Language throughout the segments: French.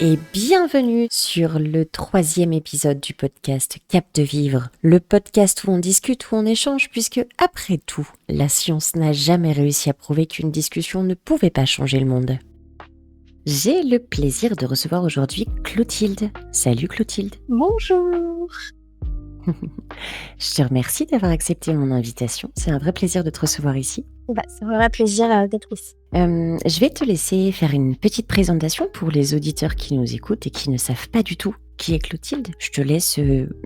et bienvenue sur le 3e épisode du podcast Cap de Vivre, le podcast où on discute, où on échange, puisque après tout, la science n'a jamais réussi à prouver qu'une discussion ne pouvait pas changer le monde. J'ai le plaisir de recevoir aujourd'hui Clotilde. Salut Clotilde. Bonjour. Je te remercie d'avoir accepté mon invitation. C'est un vrai plaisir de te recevoir ici. C'est vraiment un plaisir d'être ici. Je vais te laisser faire une petite présentation pour les auditeurs qui nous écoutent et qui ne savent pas du tout qui est Clotilde. Je te laisse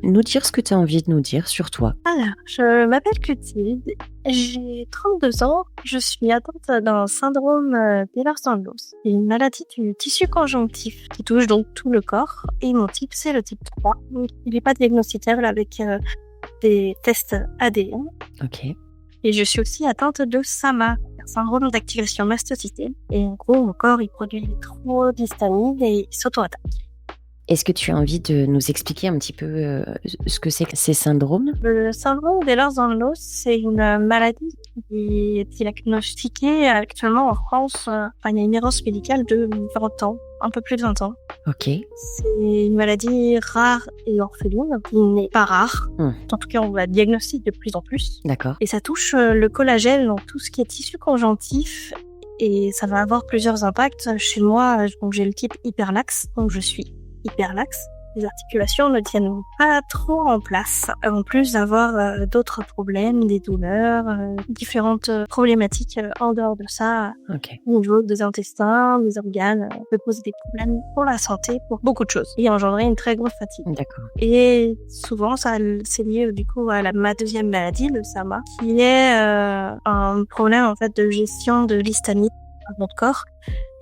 nous dire ce que tu as envie de nous dire sur toi. Alors, je m'appelle Clotilde, j'ai 32 ans, je suis atteinte d'un syndrome d'Ehlers-Danlos, une maladie du tissu conjonctif qui touche donc tout le corps, et mon type c'est le type 3, donc il n'est pas diagnosticable avec des tests ADN. Ok. Et je suis aussi atteinte de SAMA, un syndrome d'activation mastocytaire, et en gros mon corps il produit trop d'histamine et il s'auto-attaque. Est-ce que tu as envie de nous expliquer un petit peu ce que c'est que ces syndromes ? Le syndrome d'Ehlers-Danlos, c'est une maladie qui est diagnostiquée actuellement en France. Il y a une errance médicale de 20 ans, un peu plus de 20 ans. Ok. C'est une maladie rare et orpheline, qui n'est pas rare. En tout cas, on la diagnostique de plus en plus. D'accord. Et ça touche le collagène, donc tout ce qui est tissu conjonctif. Et ça va avoir plusieurs impacts. Chez moi, donc j'ai le type hyperlaxe, donc je suis hyperlaxe. Les articulations ne tiennent pas trop en place, en plus d'avoir d'autres problèmes, des douleurs, différentes problématiques en dehors de ça. Ok. Au niveau des intestins, des organes, peut poser des problèmes pour la santé, pour beaucoup de choses, et engendrer une très grosse fatigue. D'accord. Et souvent, ça c'est lié du coup à ma deuxième maladie, le SAMA, qui est un problème en fait de gestion de l'histamine dans notre corps.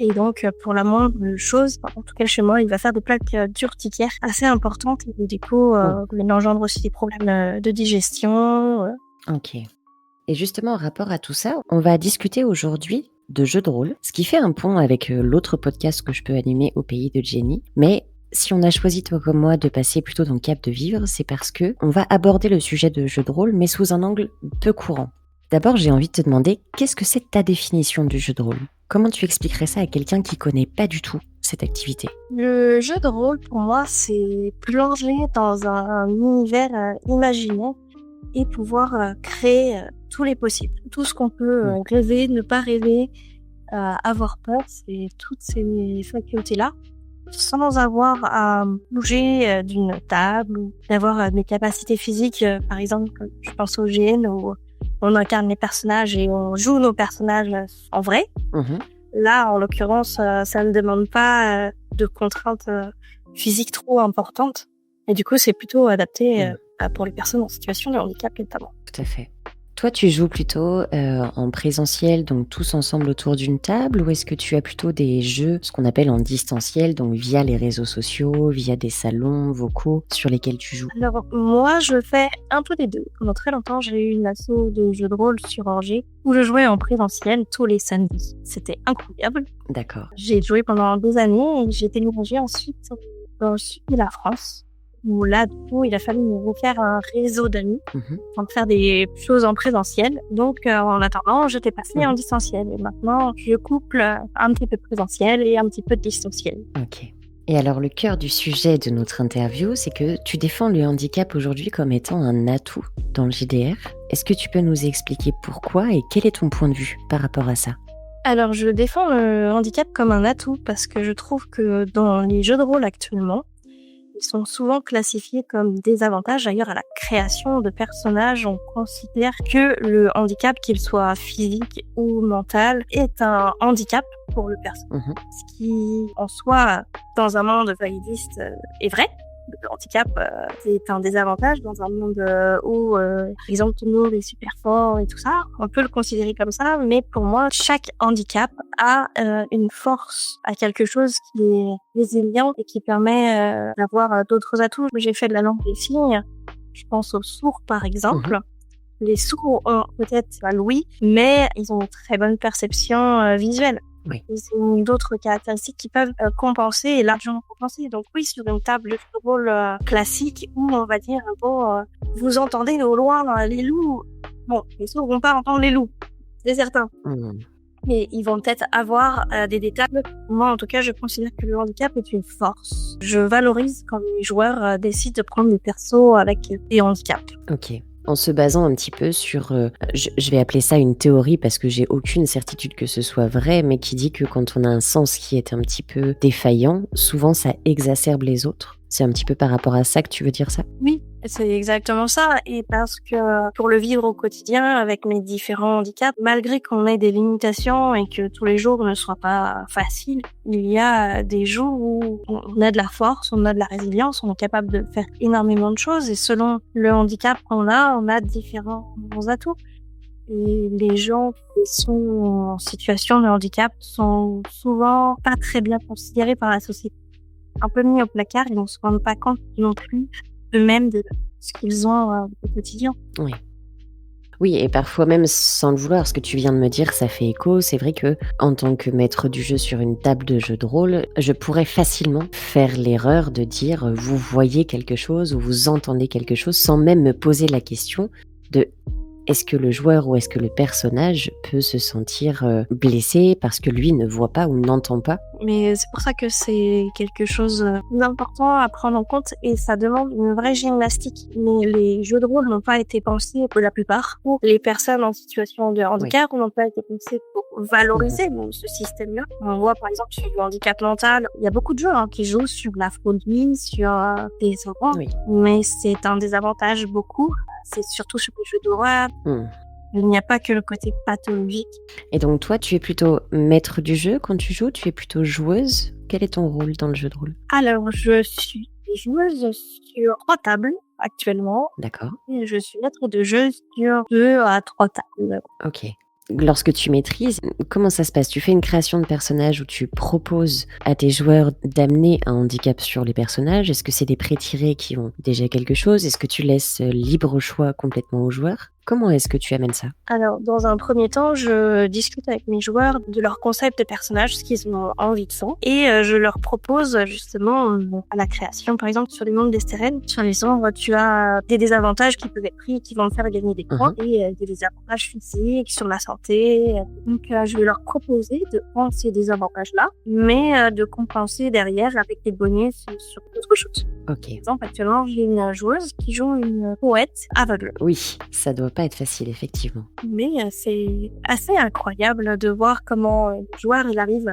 Et donc, pour la moindre chose, en tout cas chez moi, il va faire des plaques d'urticaire assez importantes. Et du coup, il engendre aussi des problèmes de digestion. Ok. Et justement, en rapport à tout ça, on va discuter aujourd'hui de jeux de rôle, ce qui fait un pont avec l'autre podcast que je peux animer au pays de Jenny. Mais si on a choisi, toi comme moi, de passer plutôt dans le Cap de Vivre, c'est parce que on va aborder le sujet de jeux de rôle, mais sous un angle peu courant. D'abord, j'ai envie de te demander, qu'est-ce que c'est ta définition du jeu de rôle ? Comment tu expliquerais ça à quelqu'un qui connaît pas du tout cette activité ? Le jeu de rôle, pour moi, c'est plonger dans un univers imaginaire et pouvoir créer tous les possibles. Tout ce qu'on peut rêver, ne pas rêver, avoir peur, c'est toutes ces facultés-là, sans avoir à bouger d'une table ou d'avoir des capacités physiques. Par exemple, je pense au GN où on incarne les personnages et on joue nos personnages en vrai. Là, en l'occurrence, ça ne demande pas de contraintes physiques trop importantes. Et du coup, c'est plutôt adapté pour les personnes en situation de handicap notamment. Tout à fait. Toi, tu joues plutôt en présentiel, donc tous ensemble autour d'une table, ou est-ce que tu as plutôt des jeux, ce qu'on appelle en distanciel, donc via les réseaux sociaux, via des salons vocaux sur lesquels tu joues ? Alors, moi, je fais un peu des deux. Pendant très longtemps, j'ai eu une asso de jeux de rôle sur Angers, où je jouais en présentiel tous les samedis. C'était incroyable. D'accord. J'ai joué pendant 2 années et j'ai déménagé ensuite dans le sud de la France, où là, du coup, il a fallu me refaire un réseau d'amis pour faire des choses en présentiel. Donc, en attendant, j'étais passée en distanciel. Et maintenant, je couple un petit peu présentiel et un petit peu de distanciel. Ok. Et alors, le cœur du sujet de notre interview, c'est que tu défends le handicap aujourd'hui comme étant un atout dans le JDR. Est-ce que tu peux nous expliquer pourquoi et quel est ton point de vue par rapport à ça ? Alors, je défends le handicap comme un atout parce que je trouve que dans les jeux de rôle actuellement, ils sont souvent classifiés comme des avantages. D'ailleurs, à la création de personnages, on considère que le handicap, qu'il soit physique ou mental, est un handicap pour le personnage. Ce qui, en soi, dans un monde validiste, est vrai. Le handicap est un désavantage dans un monde où, par exemple, tout le monde est super fort et tout ça. On peut le considérer comme ça, mais pour moi, chaque handicap a une force, a quelque chose qui est résilient et qui permet d'avoir d'autres atouts. J'ai fait de la langue des signes. Je pense aux sourds, par exemple. Les sourds ont peut-être pas l'ouïe, mais ils ont une très bonne perception visuelle. Oui. Ils ont d'autres caractéristiques qui peuvent compenser et largement compenser. Donc oui, sur une table de rôle classique où on va dire vous entendez au loin les loups. Bon, les sourds vont pas entendre les loups, c'est certain. mais ils vont peut-être avoir des détails. Moi, en tout cas, je considère que le handicap est une force. Je valorise quand les joueurs décident de prendre des persos avec des handicaps. Ok. En se basant un petit peu sur, je vais appeler ça une théorie parce que j'ai aucune certitude que ce soit vrai, mais qui dit que quand on a un sens qui est un petit peu défaillant, souvent ça exacerbe les autres. C'est un petit peu par rapport à ça que tu veux dire ça? Oui, c'est exactement ça. Et parce que pour le vivre au quotidien avec mes différents handicaps, malgré qu'on ait des limitations et que tous les jours ne soient pas faciles, il y a des jours où on a de la force, on a de la résilience, on est capable de faire énormément de choses. Et selon le handicap qu'on on a différents atouts. Et les gens qui sont en situation de handicap sont souvent pas très bien considérés par la société. Un peu mis au placard, ils ne se rendent pas compte non plus eux-mêmes de ce qu'ils ont au quotidien. Oui. Oui, et parfois même sans le vouloir, ce que tu viens de me dire, ça fait écho. C'est vrai que en tant que maître du jeu sur une table de jeu de rôle, je pourrais facilement faire l'erreur de dire vous voyez quelque chose ou vous entendez quelque chose sans même me poser la question de est-ce que le joueur ou est-ce que le personnage peut se sentir blessé parce que lui ne voit pas ou n'entend pas? Mais c'est pour ça que c'est quelque chose d'important à prendre en compte et ça demande une vraie gymnastique. Mais les jeux de rôle n'ont pas été pensés pour la plupart pour les personnes en situation de handicap ou n'ont pas été pensés pour valoriser ce système-là. On voit par exemple sur le handicap mental, il y a beaucoup de jeux qui jouent sur la phobie, sur des horreurs, mais c'est un désavantage beaucoup. C'est surtout sur les jeux d'horreur. Il n'y a pas que le côté pathologique. Et donc toi, tu es plutôt maître du jeu quand tu joues? Tu es plutôt joueuse? Quel est ton rôle dans le jeu de rôle? Alors, je suis joueuse sur 3 tables actuellement. D'accord. Et je suis maître de jeu sur 2 à 3 tables. Ok. Lorsque tu maîtrises, comment ça se passe? Tu fais une création de personnage où tu proposes à tes joueurs d'amener un handicap sur les personnages? Est-ce que c'est des pré-tirés qui ont déjà quelque chose? Est-ce que tu laisses libre choix complètement aux joueurs? Comment est-ce que tu amènes ça? Alors, dans un premier temps, je discute avec mes joueurs de leur concept de personnage, ce qu'ils ont envie de faire. Et je leur propose justement à la création, par exemple, sur les mondes d'Estérène, sur les ombres, tu as des désavantages qui peuvent être pris, qui vont te faire gagner des points, et des désavantages physiques, sur la santé. Donc, je vais leur proposer de prendre ces désavantages-là, mais de compenser derrière avec des bonus sur autre chose. Ok. Par exemple, actuellement, j'ai une joueuse qui joue une poète aveugle. Oui, ça doit pas être facile, effectivement. Mais c'est assez incroyable de voir comment le joueur il arrive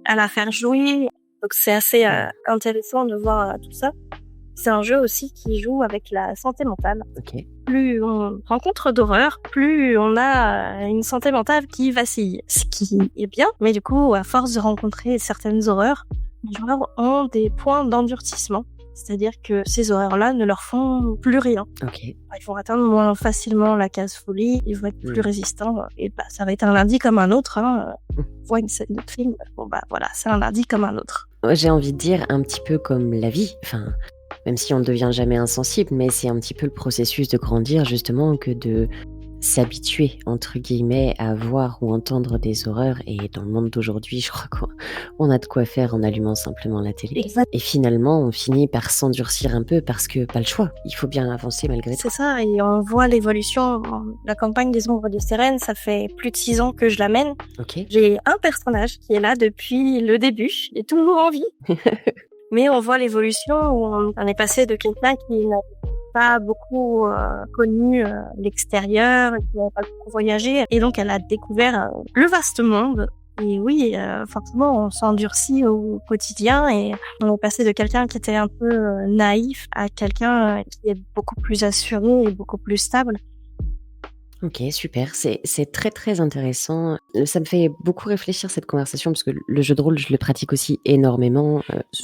à la faire jouer. Donc c'est assez intéressant de voir tout ça. C'est un jeu aussi qui joue avec la santé mentale. Ok. Plus on rencontre d'horreur, plus on a une santé mentale qui vacille. Ce qui est bien, mais du coup, à force de rencontrer certaines horreurs, les joueurs ont des points d'endurcissement. C'est-à-dire que ces horreurs-là ne leur font plus rien. Ok. Ils vont atteindre moins facilement la case folie, ils vont être plus résistants, et ça va être un lundi comme un autre. On voit une scène de film, voilà, c'est un lundi comme un autre. J'ai envie de dire un petit peu comme la vie, enfin, même si on ne devient jamais insensible, mais c'est un petit peu le processus de grandir justement que de s'habituer, entre guillemets, à voir ou entendre des horreurs. Et dans le monde d'aujourd'hui, je crois qu'on a de quoi faire en allumant simplement la télé. Exact. Et finalement, on finit par s'endurcir un peu parce que pas le choix. Il faut bien avancer malgré tout. C'est ça, et on voit l'évolution. La campagne des ombres de Sérène, ça fait plus de 6 ans que je la mène. Ok. J'ai un personnage qui est là depuis le début, il est toujours en vie. Mais on voit l'évolution où on est passé de quelqu'un qui n'a pas beaucoup connu l'extérieur, qui n'a pas beaucoup voyagé, et donc elle a découvert le vaste monde. Et oui, forcément, on s'endurcit au quotidien et on est passé de quelqu'un qui était un peu naïf à quelqu'un qui est beaucoup plus assuré et beaucoup plus stable. Ok, super. C'est très très intéressant. Ça me fait beaucoup réfléchir cette conversation parce que le jeu de rôle, je le pratique aussi énormément,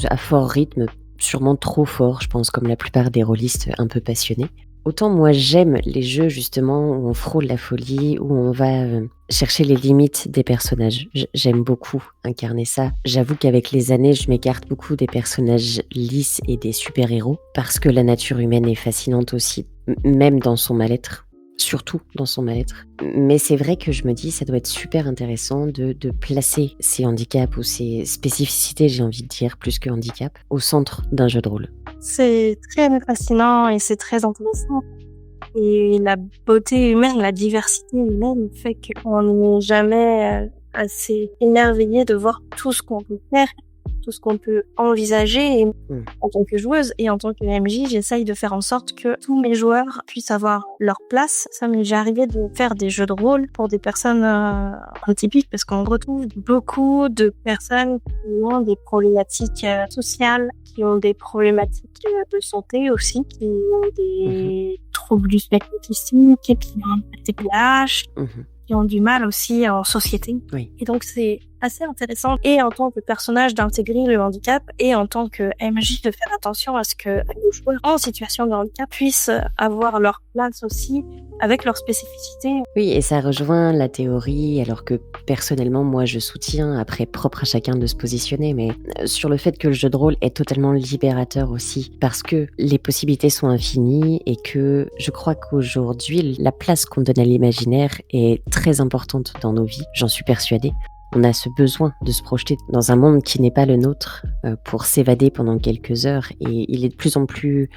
à fort rythme, sûrement trop fort, je pense, comme la plupart des rôlistes un peu passionnés. Autant moi j'aime les jeux justement où on frôle la folie, où on va chercher les limites des personnages. J'aime beaucoup incarner ça. J'avoue qu'avec les années, je m'écarte beaucoup des personnages lisses et des super-héros parce que la nature humaine est fascinante aussi, même dans son mal-être. Surtout dans son mal-être. Mais c'est vrai que je me dis ça doit être super intéressant de placer ces handicaps ou ces spécificités, j'ai envie de dire, plus que handicap, au centre d'un jeu de rôle. C'est très fascinant et c'est très intéressant. Et la beauté humaine, la diversité humaine fait qu'on n'est jamais assez émerveillée de voir tout ce qu'on peut faire, tout ce qu'on peut envisager. Et en tant que joueuse et en tant que MJ, j'essaye de faire en sorte que tous mes joueurs puissent avoir leur place. Ça m'est déjà arrivé de faire des jeux de rôle pour des personnes atypiques, parce qu'on retrouve beaucoup de personnes qui ont des problématiques sociales, qui ont des problématiques de santé aussi, qui ont des troubles du spectre autistique, qui ont un TDAH, qui ont du mal aussi en société. Oui. Et donc, c'est assez intéressant, et en tant que personnage, d'intégrer le handicap, et en tant que MJ, de faire attention à ce que les joueurs en situation de handicap puissent avoir leur place aussi, avec leurs spécificités. Oui, et ça rejoint la théorie, alors que personnellement, moi, je soutiens, après propre à chacun de se positionner, mais sur le fait que le jeu de rôle est totalement libérateur aussi, parce que les possibilités sont infinies, et que je crois qu'aujourd'hui, la place qu'on donne à l'imaginaire est très importante dans nos vies, j'en suis persuadée. On a ce besoin de se projeter dans un monde qui n'est pas le nôtre pour s'évader pendant quelques heures, et il est de plus en plus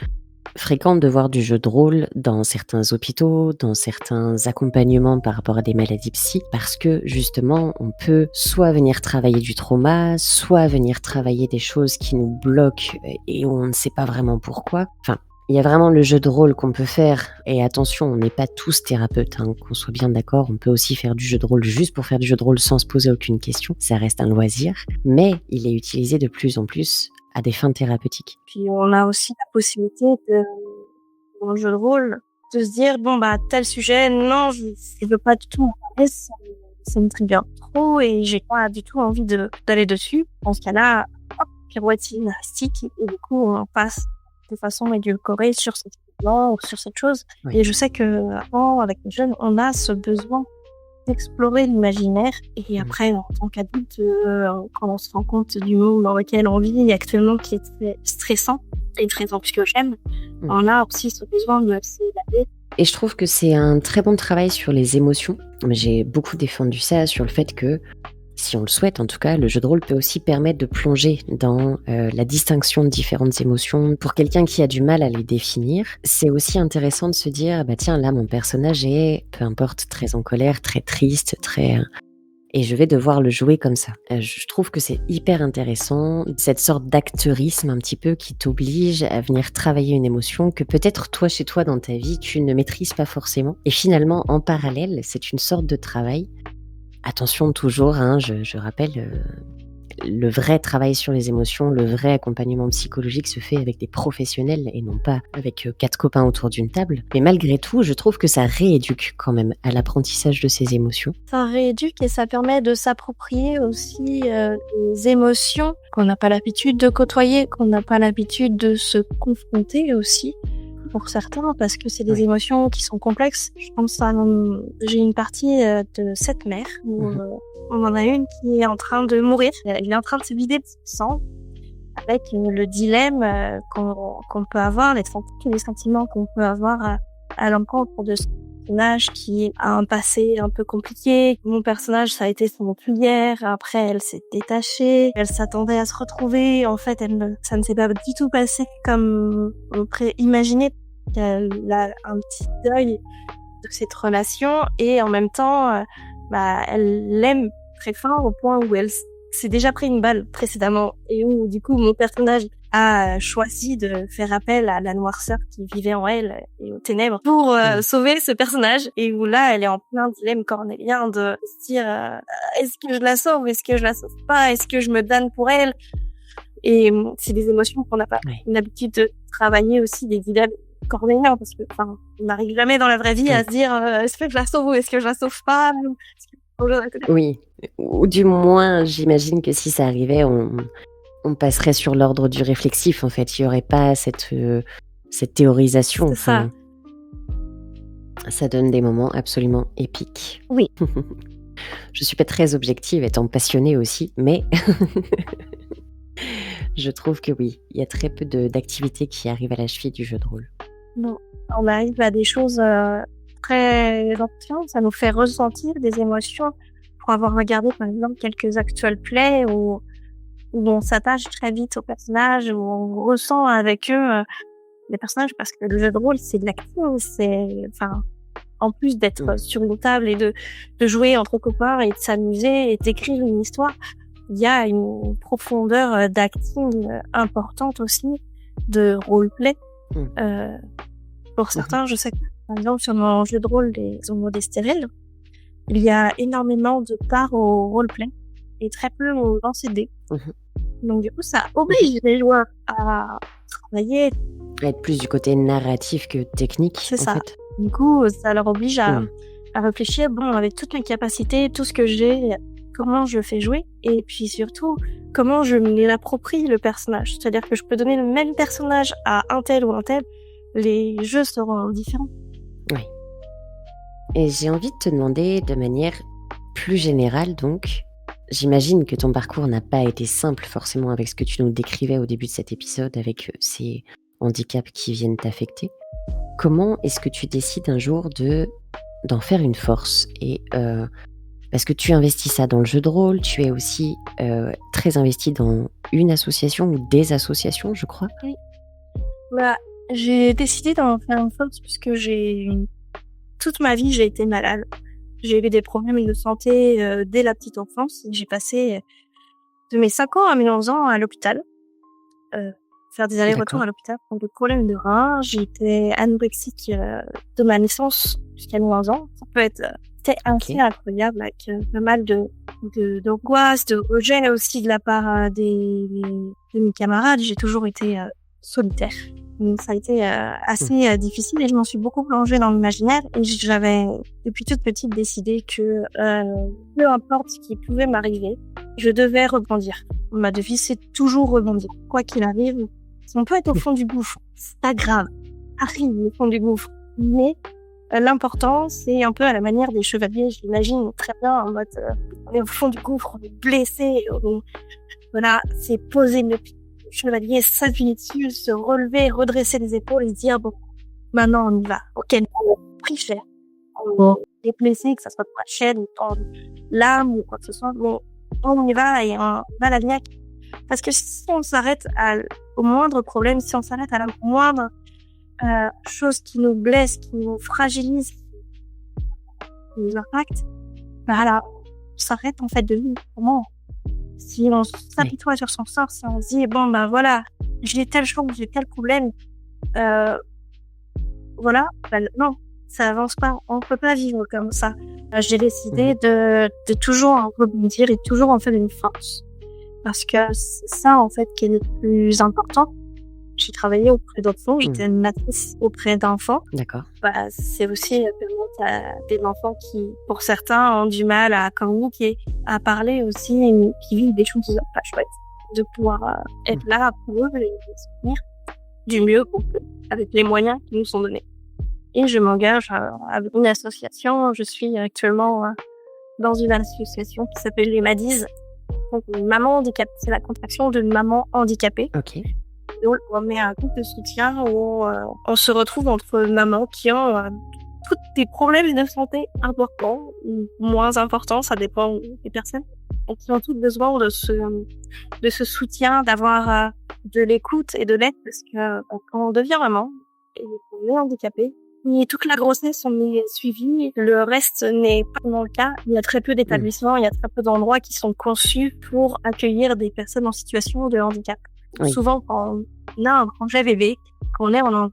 fréquent de voir du jeu de rôle dans certains hôpitaux, dans certains accompagnements par rapport à des maladies psy, parce que justement on peut soit venir travailler du trauma, soit venir travailler des choses qui nous bloquent et on ne sait pas vraiment pourquoi. Enfin, il y a vraiment le jeu de rôle qu'on peut faire, et attention, on n'est pas tous thérapeutes, qu'on soit bien d'accord, on peut aussi faire du jeu de rôle juste pour faire du jeu de rôle sans se poser aucune question, ça reste un loisir, mais il est utilisé de plus en plus à des fins thérapeutiques. Puis on a aussi la possibilité dans le jeu de rôle, de se dire, tel sujet, non, je veux pas du tout en parler, ça me trigger trop et j'ai pas du tout envie d'aller dessus. Dans ce cas-là, hop, pirouette scénaristique, et du coup, on passe de façon édulcorée sur cet événement ou sur cette chose. Oui. Et je sais que avant, avec les jeunes, on a ce besoin d'explorer l'imaginaire, et après, en tant qu'adulte, quand on se rend compte du monde dans lequel on vit actuellement, qui est très stressant et très anxiogène, on a aussi ce besoin de s'évader. Et je trouve que c'est un très bon travail sur les émotions. J'ai beaucoup défendu ça, sur le fait que, si on le souhaite en tout cas, le jeu de rôle peut aussi permettre de plonger dans la distinction de différentes émotions. Pour quelqu'un qui a du mal à les définir, c'est aussi intéressant de se dire, tiens, là mon personnage est, peu importe, très en colère, très triste, très... Et je vais devoir le jouer comme ça. Je trouve que c'est hyper intéressant, cette sorte d'acteurisme un petit peu qui t'oblige à venir travailler une émotion que peut-être toi, chez toi, dans ta vie, tu ne maîtrises pas forcément. Et finalement, en parallèle, c'est une sorte de travail. Attention toujours, je rappelle, le vrai travail sur les émotions, le vrai accompagnement psychologique se fait avec des professionnels et non pas avec 4 copains autour d'une table. Mais malgré tout, je trouve que ça rééduque quand même à l'apprentissage de ces émotions. Ça rééduque et ça permet de s'approprier aussi des émotions qu'on n'a pas l'habitude de côtoyer, qu'on n'a pas l'habitude de se confronter aussi, pour certains, parce que c'est des émotions qui sont complexes. Je pense à... J'ai une partie de cette mère où on en a une qui est en train de mourir. Il est en train de se vider de son sang, avec le dilemme qu'on peut avoir, les sentiments qu'on peut avoir à l'encontre de ce personnage qui a un passé un peu compliqué. Mon personnage, ça a été son auxiliaire. Après, elle s'est détachée. Elle s'attendait à se retrouver. En fait, ça ne s'est pas du tout passé comme on pourrait imaginer. Elle a un petit deuil de cette relation, et en même temps, elle l'aime très fort au point où elle s'est déjà pris une balle précédemment, et où du coup mon personnage a choisi de faire appel à la noirceur qui vivait en elle et aux ténèbres pour sauver ce personnage, et où là elle est en plein dilemme cornélien de se dire est-ce que je la sauve, est-ce que je la sauve pas, est-ce que je me donne pour elle. Et c'est des émotions qu'on n'a pas l'habitude de travailler aussi, des dilemmes cornéliens, parce que on n'arrive jamais dans la vraie vie à se dire est-ce que je la sauve ou est-ce que je la sauve pas. Oui, ou du moins, j'imagine que si ça arrivait, on passerait sur l'ordre du réflexif, en fait. Il n'y aurait pas cette théorisation. C'est ça. Ça donne des moments absolument épiques. Oui. Je suis pas très objective, étant passionnée aussi, mais je trouve que oui, il y a très peu d'activités qui arrivent à la cheville du jeu de rôle. Non, on arrive à des choses très intenses, ça nous fait ressentir des émotions. Pour avoir regardé par exemple quelques actual plays où on s'attache très vite aux personnages, où on ressent avec eux les personnages, parce que le jeu de rôle c'est de l'acting, En plus d'être sur une table et de jouer entre copains et de s'amuser et d'écrire une histoire, il y a une profondeur d'acting importante aussi, de roleplay. Pour certains, je sais que, par exemple, sur mon jeu de rôle des Homos Stériles, il y a énormément de part au roleplay et très peu au lancer de dés. Donc, du coup, ça oblige les joueurs à travailler. Être plus du côté narratif que technique. C'est ça. Fait. Du coup, ça leur oblige à réfléchir, bon, avec toutes mes capacités, tout ce que j'ai, comment je le fais jouer, et puis surtout, comment je me l'approprie, le personnage. C'est-à-dire que je peux donner le même personnage à un tel ou un tel, les jeux seront différents. Oui. Et j'ai envie de te demander de manière plus générale, donc, j'imagine que ton parcours n'a pas été simple forcément avec ce que tu nous décrivais au début de cet épisode, avec ces handicaps qui viennent t'affecter. Comment est-ce que tu décides un jour d'en faire une force et parce que tu investis ça dans le jeu de rôle, tu es aussi très investi dans une association ou des associations, je crois. Oui. Bah, j'ai décidé d'en faire une force puisque toute ma vie, j'ai été malade. J'ai eu des problèmes de santé dès la petite enfance. J'ai passé de mes 5 ans à mes 11 ans à l'hôpital. Faire des allers-retours à l'hôpital pour des problèmes de reins. J'étais anorexique de ma naissance jusqu'à mes 11 ans. Ça peut être assez incroyable avec pas mal d'angoisse, de rejet aussi de la part de mes camarades. J'ai toujours été solitaire. Donc ça a été assez difficile et je m'en suis beaucoup plongée dans l'imaginaire et j'avais depuis toute petite décidé que peu importe ce qui pouvait m'arriver, je devais rebondir. Ma devise c'est toujours rebondir. Quoi qu'il arrive, on peut être au fond du gouffre, c'est pas grave, arrive au fond du gouffre. Mais l'important c'est un peu à la manière des chevaliers, je l'imagine très bien en mode on est au fond du gouffre, on est blessé, voilà, c'est poser le chevalier, s'appuyer dessus, se relever, redresser les épaules et se dire bon, maintenant on y va. Ok, on a pris cher, on est blessé, que ça soit dans la chaîne ou dans l'âme ou quoi que ce soit. Bon, on y va et on va à la niaque. Parce que si on s'arrête au moindre problème, si on s'arrête à la moindre chose qui nous blesse, qui nous fragilise, qui nous impacte, bah là, on s'arrête en fait de vivre. Comment? Si on s'apitoie sur son sort, si on se dit bon ben voilà, j'ai telle chose, j'ai tel problème, voilà, ben non, ça avance pas, on peut pas vivre comme ça. J'ai décidé de toujours en rebondir et toujours en faire une force, parce que c'est ça en fait qui est le plus important. J'ai travaillé auprès d'enfants, j'étais animatrice auprès d'enfants. D'accord. Bah, c'est aussi permettre à des enfants qui, pour certains, ont du mal à communiquer, à parler aussi, et qui vivent des choses pas chouettes, de pouvoir être là pour eux et les soutenir du mieux qu'on peut, avec les moyens qui nous sont donnés. Et je m'engage avec une association. Je suis actuellement dans une association qui s'appelle les MADIS. Donc, maman handicapée, c'est la contraction de maman handicapée. Ok. On met un groupe de soutien où on se retrouve entre mamans qui ont tous des problèmes de santé importants ou moins importants, ça dépend des personnes, et qui ont toutes besoin de ce soutien, d'avoir de l'écoute et de l'aide, parce que quand on devient maman et qu'on est handicapé, et toute la grossesse on est suivi, le reste n'est pas vraiment le cas. Il y a très peu d'établissements, il y a très peu d'endroits qui sont conçus pour accueillir des personnes en situation de handicap. Oui. Souvent, quand on a un projet bébé, quand on est en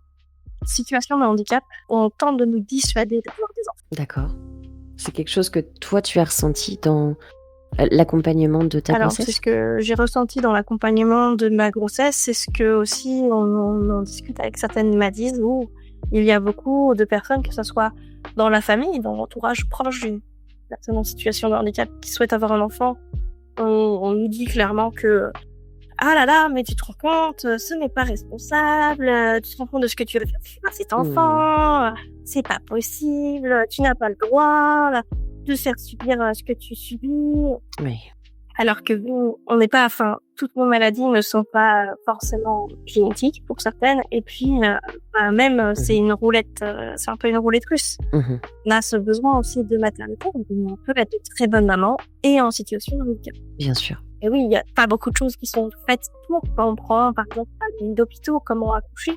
situation de handicap, on tente de nous dissuader d'avoir des enfants. D'accord. C'est quelque chose que toi, tu as ressenti dans l'accompagnement de ta grossesse? Alors, c'est ce que j'ai ressenti dans l'accompagnement de ma grossesse. C'est ce que aussi on en discute avec certaines MADIS où il y a beaucoup de personnes, que ce soit dans la famille, dans l'entourage proche d'une personne en situation de handicap qui souhaite avoir un enfant. On nous dit clairement que ah là là, mais tu te rends compte, ce n'est pas responsable, tu te rends compte de ce que tu veux faire à cet enfant, c'est pas possible, tu n'as pas le droit de faire subir ce que tu subis. Oui. Alors que on n'est pas, toutes nos maladies ne sont pas forcément génétiques pour certaines, et puis même c'est une roulette, c'est un peu une roulette russe. On a ce besoin aussi de maternité, on peut être de très bonne maman et en situation de handicap. Bien sûr. Et oui, il y a pas beaucoup de choses qui sont faites pour. Quand on prend, par exemple, une ligne d'hôpitaux, comment accoucher,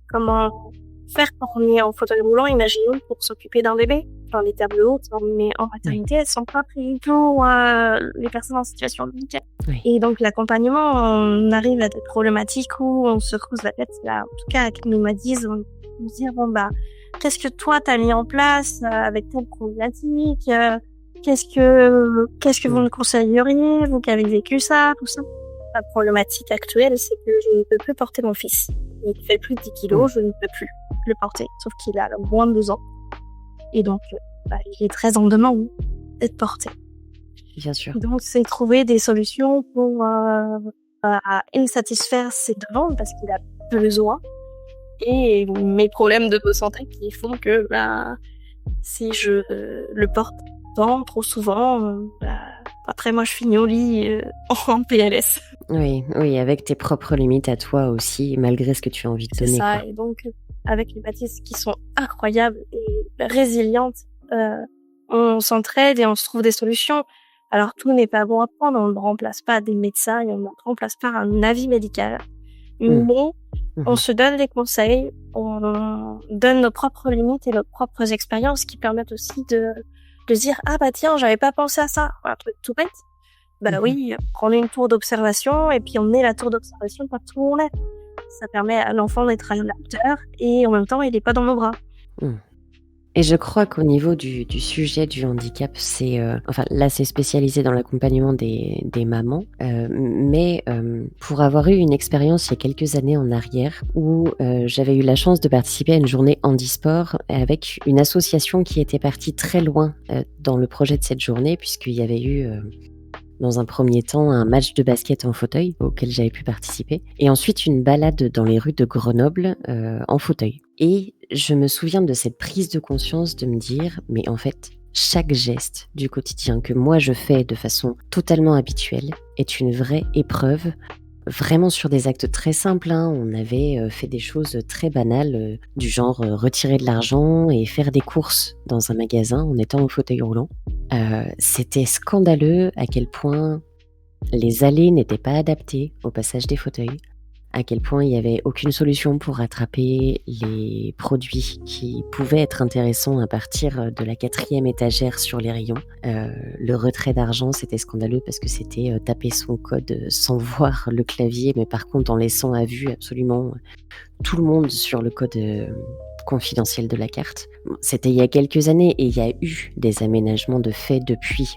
comment faire quand on est en fauteuil roulant, imaginons pour s'occuper d'un bébé. Dans les tables hautes, mais en maternité, elles sont pas prises pour les personnes en situation de handicap. Oui. Et donc l'accompagnement, on arrive à des problématiques où on se creuse la tête, là, en tout cas avec nos madis, on se dit qu'est-ce que toi t'as mis en place avec telle problématique, qu'est-ce que vous me conseilleriez, vous qui avez vécu ça, tout ça. La problématique actuelle, c'est que je ne peux plus porter mon fils. Il fait plus de 10 kilos, je ne peux plus le porter, sauf qu'il a moins de 2 ans. Et donc, il est très en demande d'être porté. Bien sûr. Donc, c'est trouver des solutions pour satisfaire ses demandes parce qu'il a besoin. Et mes problèmes de santé qui font que si je le porte trop souvent, après moi je finis au lit en PLS. Oui, avec tes propres limites à toi aussi, malgré ce que tu as envie de donner. C'est ça, quoi. et donc avec les bâtisses qui sont incroyables et résilientes, on s'entraide et on se trouve des solutions. Alors tout n'est pas bon à prendre, on ne remplace pas des médecins, on ne remplace pas un avis médical. Mais on se donne des conseils, on donne nos propres limites et nos propres expériences qui permettent aussi de dire tiens, j'avais pas pensé à ça, un truc tout bête. Oui, prenez une tour d'observation et puis on met la tour d'observation partout où on est. Ça permet à l'enfant d'être un acteur et en même temps il n'est pas dans nos bras. Et je crois qu'au niveau du sujet du handicap, c'est là c'est spécialisé dans l'accompagnement des mamans, mais pour avoir eu une expérience il y a quelques années en arrière où j'avais eu la chance de participer à une journée handisport avec une association qui était partie très loin dans le projet de cette journée, puisqu'il y avait eu dans un premier temps un match de basket en fauteuil auquel j'avais pu participer, et ensuite une balade dans les rues de Grenoble en fauteuil. Et je me souviens de cette prise de conscience de me dire, mais en fait, chaque geste du quotidien que moi je fais de façon totalement habituelle est une vraie épreuve, vraiment sur des actes très simples. On avait fait des choses très banales, du genre retirer de l'argent et faire des courses dans un magasin en étant au fauteuil roulant. C'était scandaleux à quel point les allées n'étaient pas adaptées au passage des fauteuils, à quel point il n'y avait aucune solution pour rattraper les produits qui pouvaient être intéressants à partir de la 4e étagère sur les rayons. Le retrait d'argent, c'était scandaleux parce que c'était taper son code sans voir le clavier, mais par contre en laissant à vue absolument tout le monde sur le code confidentiel de la carte. C'était il y a quelques années et il y a eu des aménagements de fait depuis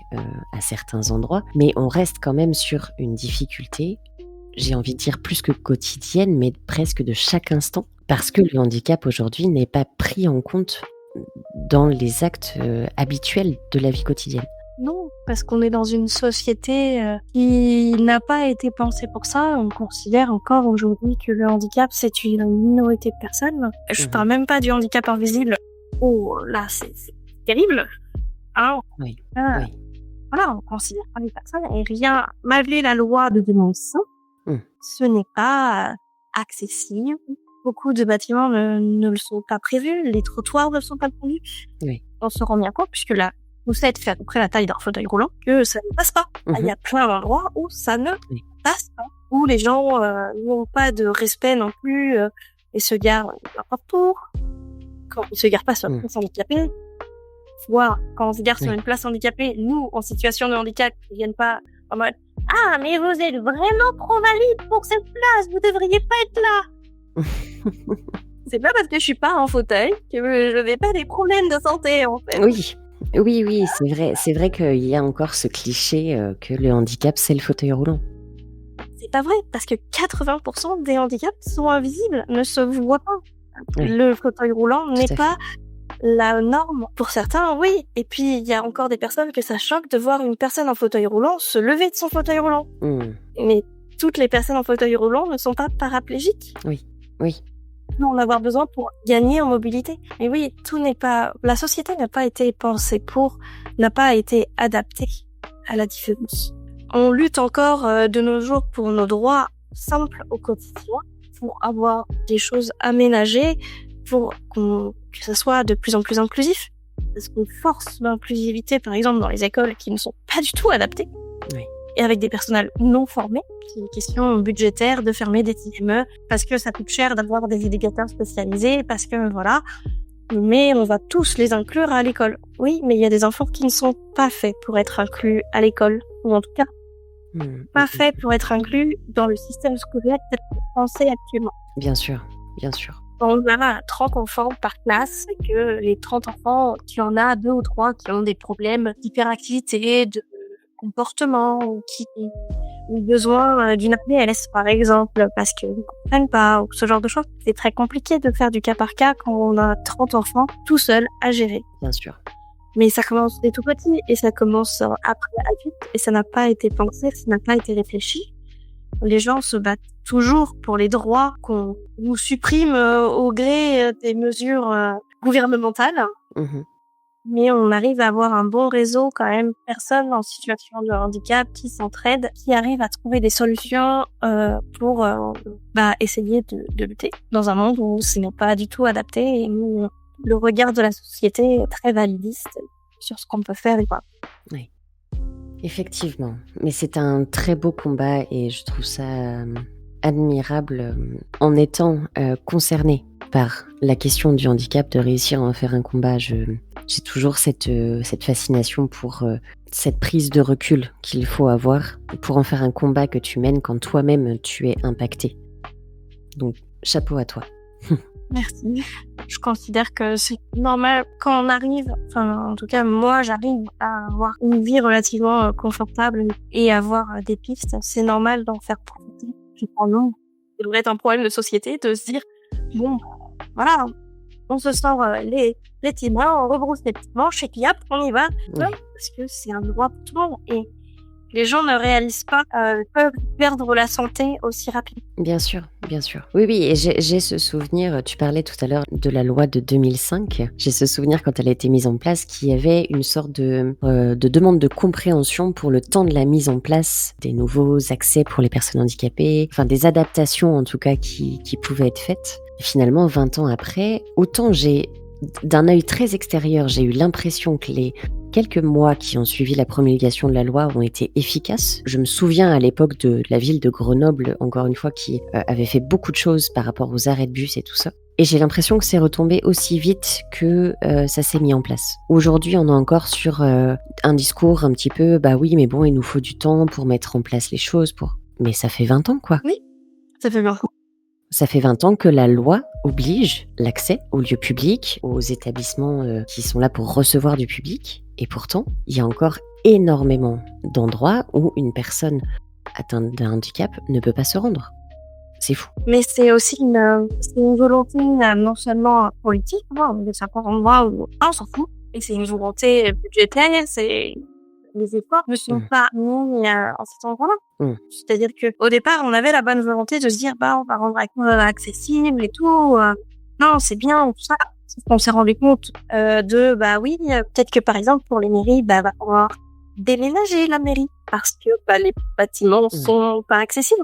à certains endroits, mais on reste quand même sur une difficulté, j'ai envie de dire plus que quotidienne, mais presque de chaque instant, parce que le handicap aujourd'hui n'est pas pris en compte dans les actes habituels de la vie quotidienne. Non, parce qu'on est dans une société qui n'a pas été pensée pour ça. On considère encore aujourd'hui que le handicap, c'est une minorité de personnes. Je parle même pas du handicap invisible. Oh, là, c'est terrible. Oui. Voilà, on considère pas les personnes et rien, malgré la loi de 2005, ce n'est pas accessible. Beaucoup de bâtiments ne le sont pas prévus, les trottoirs ne sont pas prévus. Oui. On se rend bien compte, puisque la poussette fait à peu près la taille d'un fauteuil roulant, que ça ne passe pas. Il y a plein d'endroits où ça ne passe pas, où les gens n'ont pas de respect non plus et se garent n'importe où. Quand ils se garent pas sur une place handicapée, voire quand on se gare sur une place handicapée, nous, en situation de handicap, ils viennent pas en mode « Ah, mais vous êtes vraiment trop valide pour cette place, vous devriez pas être là !» C'est pas parce que je suis pas en fauteuil que je n'ai pas des problèmes de santé, en fait. Oui, c'est vrai qu'il y a encore ce cliché que le handicap, c'est le fauteuil roulant. C'est pas vrai, parce que 80% des handicaps sont invisibles, ne se voient pas. Le fauteuil roulant n'est pas la norme. Pour certains, oui. Et puis, il y a encore des personnes que ça choque de voir une personne en fauteuil roulant se lever de son fauteuil roulant. Mais toutes les personnes en fauteuil roulant ne sont pas paraplégiques. Oui. Nous, on en avoir besoin pour gagner en mobilité. Et oui, la société n'a pas été pensée n'a pas été adaptée à la différence. On lutte encore de nos jours pour nos droits simples au quotidien, pour avoir des choses aménagées, pour que ça soit de plus en plus inclusif. Parce qu'on force l'inclusivité, par exemple, dans les écoles qui ne sont pas du tout adaptées. et avec des personnels non formés. C'est une question budgétaire de fermer des TME parce que ça coûte cher d'avoir des éducateurs spécialisés, parce que voilà. Mais on va tous les inclure à l'école. Oui, mais il y a des enfants qui ne sont pas faits pour être inclus à l'école, ou en tout cas pas faits pour être inclus dans le système scolaire tel que français actuellement. Bien sûr, bien sûr. On a 30 enfants par classe, que les 30 enfants, tu en as 2 ou 3 qui ont des problèmes d'hyperactivité, de comportement, ou qui ont besoin d'une APS, par exemple, parce qu'ils ne comprennent pas, ou ce genre de choses. C'est très compliqué de faire du cas par cas quand on a 30 enfants tout seul à gérer. Bien sûr. Mais ça commence dès tout petit, et ça commence après adulte, et ça n'a pas été pensé, ça n'a pas été réfléchi. Les gens se battent toujours pour les droits qu'on nous supprime au gré des mesures gouvernementales. Mais on arrive à avoir un bon réseau quand même, personnes en situation de handicap qui s'entraident, qui arrivent à trouver des solutions pour essayer de lutter dans un monde où ce n'est pas du tout adapté et où le regard de la société est très validiste sur ce qu'on peut faire et pas. Oui. Effectivement, mais c'est un très beau combat et je trouve ça admirable en étant concernée par la question du handicap, de réussir à en faire un combat. J'ai toujours cette fascination pour cette prise de recul qu'il faut avoir pour en faire un combat que tu mènes quand toi-même tu es impacté. Donc, chapeau à toi. Merci. Je considère que c'est normal quand on arrive, en tout cas moi j'arrive à avoir une vie relativement confortable et avoir des pistes, c'est normal d'en faire profiter. Je pense non. Ça devrait être un problème de société de se dire, bon, voilà, on se sort les petits mains, on rebrousse les petites manches et puis hop, on y va. Oui. Non, parce que c'est un droit pour tout le monde et les gens ne réalisent pas peuvent perdre la santé aussi rapidement. Bien sûr, bien sûr. Oui, et j'ai ce souvenir, tu parlais tout à l'heure de la loi de 2005, j'ai ce souvenir quand elle a été mise en place qu'il y avait une sorte de demande de compréhension pour le temps de la mise en place des nouveaux accès pour les personnes handicapées, enfin des adaptations en tout cas qui pouvaient être faites. Et finalement, 20 ans après, autant d'un œil très extérieur, j'ai eu l'impression que les quelques mois qui ont suivi la promulgation de la loi ont été efficaces. Je me souviens à l'époque de la ville de Grenoble, encore une fois, qui avait fait beaucoup de choses par rapport aux arrêts de bus et tout ça. Et j'ai l'impression que c'est retombé aussi vite que ça s'est mis en place. Aujourd'hui, on est encore sur un discours un petit peu, bah oui, mais bon, il nous faut du temps pour mettre en place les choses. Mais ça fait 20 ans, quoi. Oui, ça fait 20 ans. Ça fait 20 ans que la loi oblige l'accès aux lieux publics, aux établissements qui sont là pour recevoir du public. Et pourtant, il y a encore énormément d'endroits où une personne atteinte d'un handicap ne peut pas se rendre. C'est fou. Mais c'est aussi une volonté non seulement politique, il y a certains endroits où on s'en fout, et c'est une volonté budgétaire, c'est les efforts ne sont pas mis en cet endroit-là. C'est-à-dire que au départ, on avait la bonne volonté de se dire, on va rendre accessible et tout. Non, c'est bien, tout ça. On s'est rendu compte peut-être que par exemple pour les mairies, va falloir déménager la mairie parce que les bâtiments sont pas accessibles.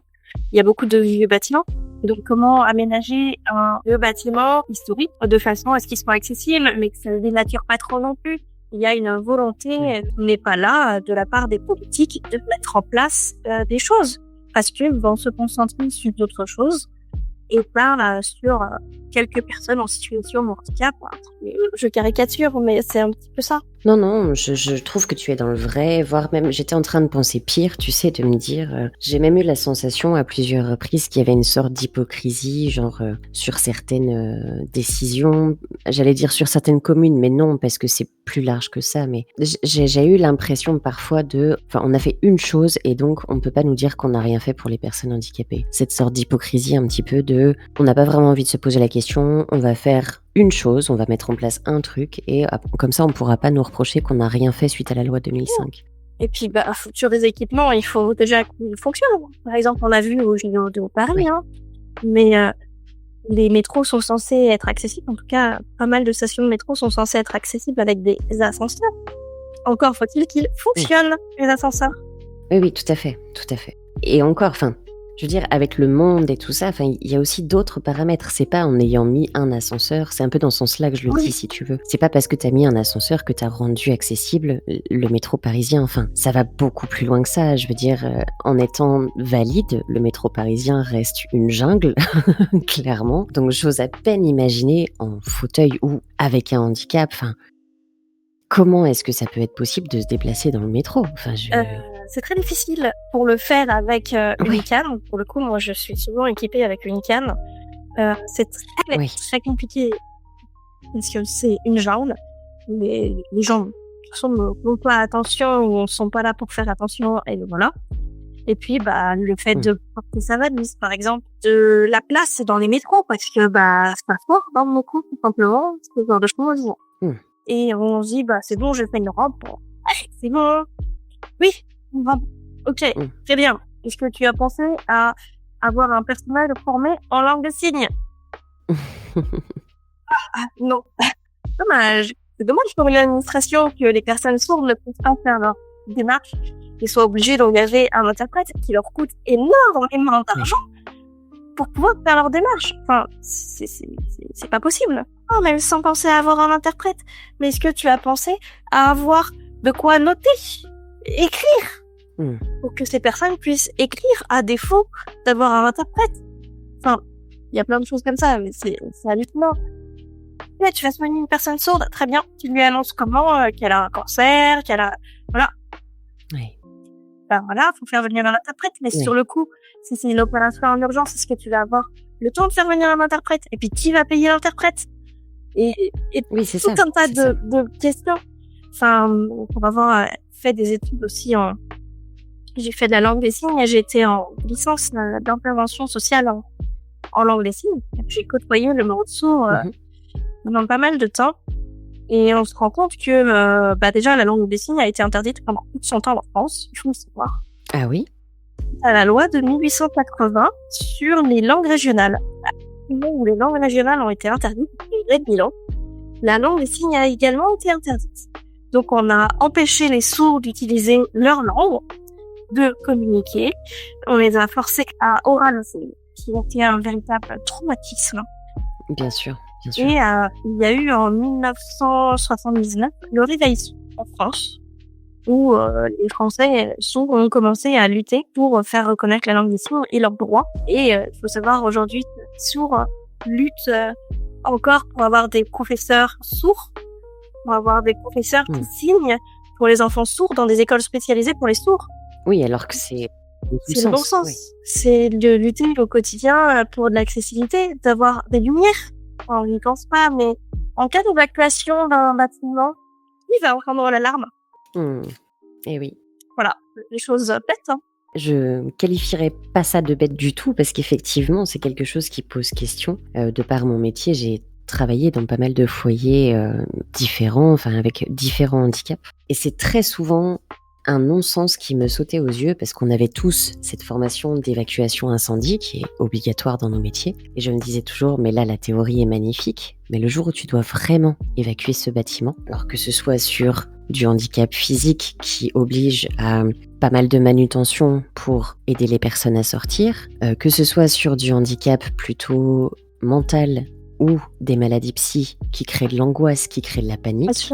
Il y a beaucoup de vieux bâtiments. Donc comment aménager un vieux bâtiment historique de façon à ce qu'il soit accessible, mais que ça ne dénature pas trop non plus. Il y a une volonté qui n'est pas là de la part des politiques de mettre en place des choses parce qu'ils vont se concentrer sur d'autres choses et pas sur quelques personnes en situation de handicap. Je caricature, mais c'est un petit peu ça. Non, je trouve que tu es dans le vrai, voire même, j'étais en train de penser pire, tu sais, de me dire, j'ai même eu la sensation à plusieurs reprises qu'il y avait une sorte d'hypocrisie, genre sur certaines décisions, j'allais dire sur certaines communes, mais non, parce que c'est plus large que ça, mais j'ai eu l'impression parfois on a fait une chose et donc on ne peut pas nous dire qu'on n'a rien fait pour les personnes handicapées. Cette sorte d'hypocrisie un petit peu on n'a pas vraiment envie de se poser la question, on va faire une chose, on va mettre en place un truc et comme ça on pourra pas nous reprocher qu'on n'a rien fait suite à la loi 2005. Et puis sur les équipements, il faut déjà qu'ils fonctionnent. Par exemple, on a vu au JO de Paris, mais les métros sont censés être accessibles. En tout cas, pas mal de stations de métro sont censées être accessibles avec des ascenseurs. Encore faut-il qu'ils fonctionnent, les ascenseurs. Oui, tout à fait. Et encore, Je veux dire, avec le monde et tout ça, enfin, il y a aussi d'autres paramètres. C'est pas en ayant mis un ascenseur, c'est un peu dans ce sens-là que je le dis, Oui. si tu veux. C'est pas parce que tu as mis un ascenseur que tu as rendu accessible le métro parisien. Enfin, ça va beaucoup plus loin que ça. Je veux dire, en étant valide, le métro parisien reste une jungle, clairement. Donc, j'ose à peine imaginer en fauteuil ou avec un handicap. Enfin, comment est-ce que ça peut être possible de se déplacer dans le métro? Enfin, C'est très difficile pour le faire avec une Ouais. canne. Pour le coup, moi, je suis souvent équipée avec une canne. C'est très, Oui. très compliqué parce que c'est une jambe. Les gens, de toute façon, ne font pas attention ou ne sont pas là pour faire attention et voilà. Et puis, bah, le fait de porter sa valise, par exemple, de la place dans les métros parce que, bah, c'est pas fort dans le métro, tout simplement, ce genre de choses. Mmh. Et on se dit, bah, c'est bon, je fais une rampe. Ouais, c'est bon. Oui, une rampe. Ok, très bien. Est-ce que tu as pensé à avoir un personnel formé en langue des signes? Ah, non. Dommage. C'est dommage pour une administration que les personnes sourdes ne puissent pas faire leur démarche et soient obligées d'engager un interprète qui leur coûte énormément d'argent pour pouvoir faire leur démarche. Enfin, c'est pas possible. Oh, même sans penser à avoir un interprète. Mais est-ce que tu as pensé à avoir de quoi noter, écrire, pour que ces personnes puissent écrire à défaut d'avoir un interprète? Enfin, il y a plein de choses comme ça, mais c'est hallucinant. Là, tu vas soigner une personne sourde, très bien. Tu lui annonces comment, qu'elle a un cancer, qu'elle a, voilà. Oui. Ben voilà, faut faire venir un interprète, mais sur le coup, si c'est une opération en urgence, est-ce que tu vas avoir le temps de faire venir un interprète? Et puis, qui va payer l'interprète? Et Oui, c'est tout ça. un tas de questions. Enfin, pour avoir fait des études aussi j'ai fait de la langue des signes et j'ai été en licence d'intervention sociale en langue des signes. J'ai côtoyé le monde sourd pendant pas mal de temps. Et on se rend compte que déjà la langue des signes a été interdite pendant plus de 100 ans en France, il faut le savoir. Ah oui? À la loi de 1880 sur les langues régionales. Au moment où les langues régionales ont été interdites, il y a 1000 ans, la langue des signes a également été interdite. Donc on a empêché les sourds d'utiliser leur langue, de communiquer. On les a forcés à oraliser, qui a été un véritable traumatisme. Bien sûr. Et il y a eu en 1979 le réveil en France, où les Français sourds ont commencé à lutter pour faire reconnaître la langue des sourds et leurs droits. Et il faut savoir aujourd'hui que les sourds luttent encore pour avoir des professeurs sourds, pour avoir des professeurs qui signent pour les enfants sourds dans des écoles spécialisées pour les sourds. Oui, alors que c'est le bon sens. Oui. C'est de lutter au quotidien pour de l'accessibilité, d'avoir des lumières. On n'y pense pas, mais en cas d'évacuation d'un bâtiment, il va entendre l'alarme. Eh oui. Voilà, les choses bêtes. Hein. Je qualifierais pas ça de bête du tout parce qu'effectivement, c'est quelque chose qui pose question. De par mon métier, j'ai travaillé dans pas mal de foyers différents, enfin avec différents handicaps. Et c'est très souvent un non-sens qui me sautait aux yeux parce qu'on avait tous cette formation d'évacuation incendie qui est obligatoire dans nos métiers. Et je me disais toujours, mais là, la théorie est magnifique. Mais le jour où tu dois vraiment évacuer ce bâtiment, alors que ce soit sur du handicap physique qui oblige à pas mal de manutention pour aider les personnes à sortir, que ce soit sur du handicap plutôt mental ou des maladies psy qui créent de l'angoisse, qui créent de la panique,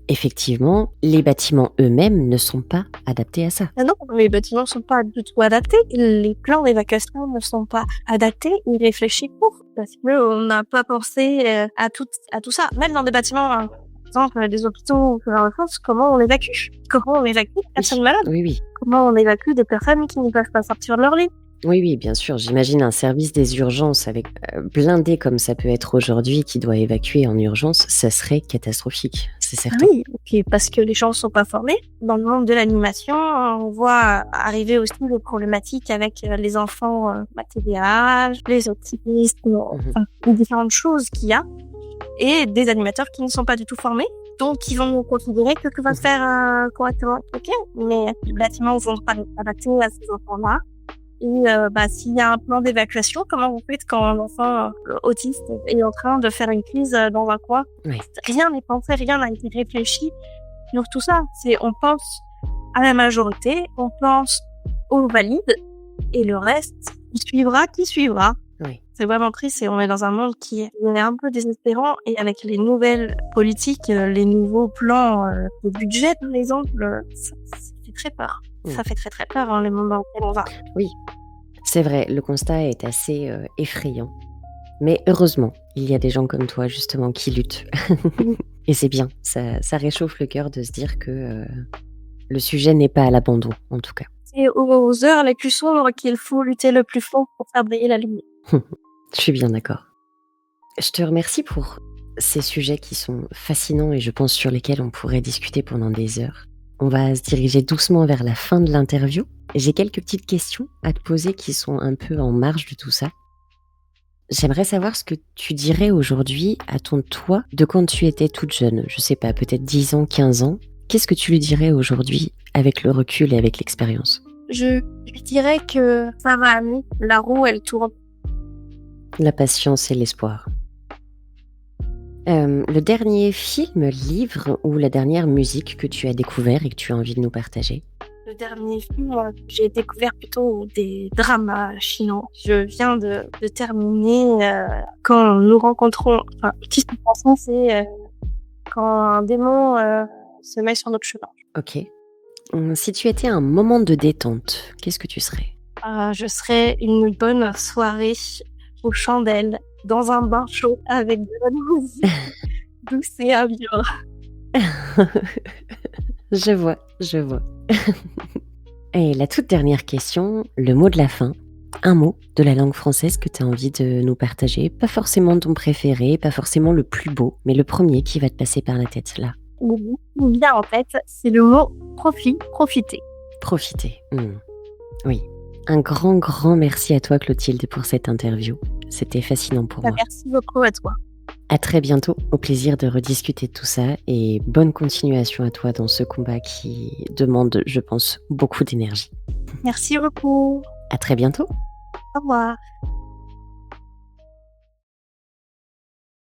effectivement, les bâtiments eux-mêmes ne sont pas adaptés à ça. Ah non, les bâtiments ne sont pas du tout adaptés. Les plans d'évacuation ne sont pas adaptés ou réfléchis pour. Parce qu'on n'a pas pensé à tout ça. Même dans des bâtiments, par exemple, des hôpitaux ou en France, comment on évacue? Comment on évacue des personnes malades? Oui. Comment on évacue des personnes qui ne peuvent pas sortir de leur lit? Oui, bien sûr. J'imagine un service des urgences avec blindé comme ça peut être aujourd'hui qui doit évacuer en urgence, ça serait catastrophique, c'est certain. Oui, et puis parce que les gens ne sont pas formés. Dans le monde de l'animation, on voit arriver aussi des problématiques avec les enfants TDAH, les autistes, différentes choses qu'il y a, et des animateurs qui ne sont pas du tout formés. Donc, ils vont considérer que tout va se faire correctement. Ok, mais les bâtiments vont pas adapter à ces enfants-là. Et s'il y a un plan d'évacuation, comment vous faites quand un enfant autiste est en train de faire une crise dans un coin? Rien n'est pensé, rien n'a été réfléchi sur tout ça. On pense à la majorité, on pense aux valides, et le reste, il suivra qui suivra. Oui. C'est vraiment triste et on est dans un monde qui est un peu désespérant et avec les nouvelles politiques, les nouveaux plans de budget, par exemple, ça fait très peur. Ça fait très très peur, hein, les mondes dans lesquels on va. Oui, c'est vrai, le constat est assez effrayant. Mais heureusement, il y a des gens comme toi justement qui luttent. Et c'est bien, ça réchauffe le cœur de se dire que le sujet n'est pas à l'abandon, en tout cas. C'est aux heures les plus sombres qu'il faut lutter le plus fort pour faire briller la lumière. Je suis bien d'accord. Je te remercie pour ces sujets qui sont fascinants et je pense sur lesquels on pourrait discuter pendant des heures. On va se diriger doucement vers la fin de l'interview. J'ai quelques petites questions à te poser qui sont un peu en marge de tout ça. J'aimerais savoir ce que tu dirais aujourd'hui à ton toi de quand tu étais toute jeune. Je sais pas, peut-être 10 ans, 15 ans. Qu'est-ce que tu lui dirais aujourd'hui avec le recul et avec l'expérience? Je lui dirais que ça va aller, la roue elle tourne. La patience et l'espoir. Le dernier film, livre ou la dernière musique que tu as découvert et que tu as envie de nous partager? Le dernier film, j'ai découvert plutôt des dramas chinois. Je viens de terminer quand nous rencontrons... Enfin, petite chanson, c'est quand un démon se met sur notre chemin. Ok. Si tu étais un moment de détente, qu'est-ce que tu serais? Je serais une bonne soirée aux chandelles, dans un bain chaud, avec de la musique douce et amusante. Je vois. Et la toute dernière question, le mot de la fin. Un mot de la langue française que tu as envie de nous partager. Pas forcément ton préféré, pas forcément le plus beau, mais le premier qui va te passer par la tête là. Le mot qui me vient en tête, c'est le mot profiter. Profiter. Oui. Un grand merci à toi Clotilde pour cette interview. C'était fascinant pour moi. Merci beaucoup à toi. À très bientôt, au plaisir de rediscuter de tout ça et bonne continuation à toi dans ce combat qui demande, je pense, beaucoup d'énergie. Merci beaucoup. À très bientôt. Au revoir.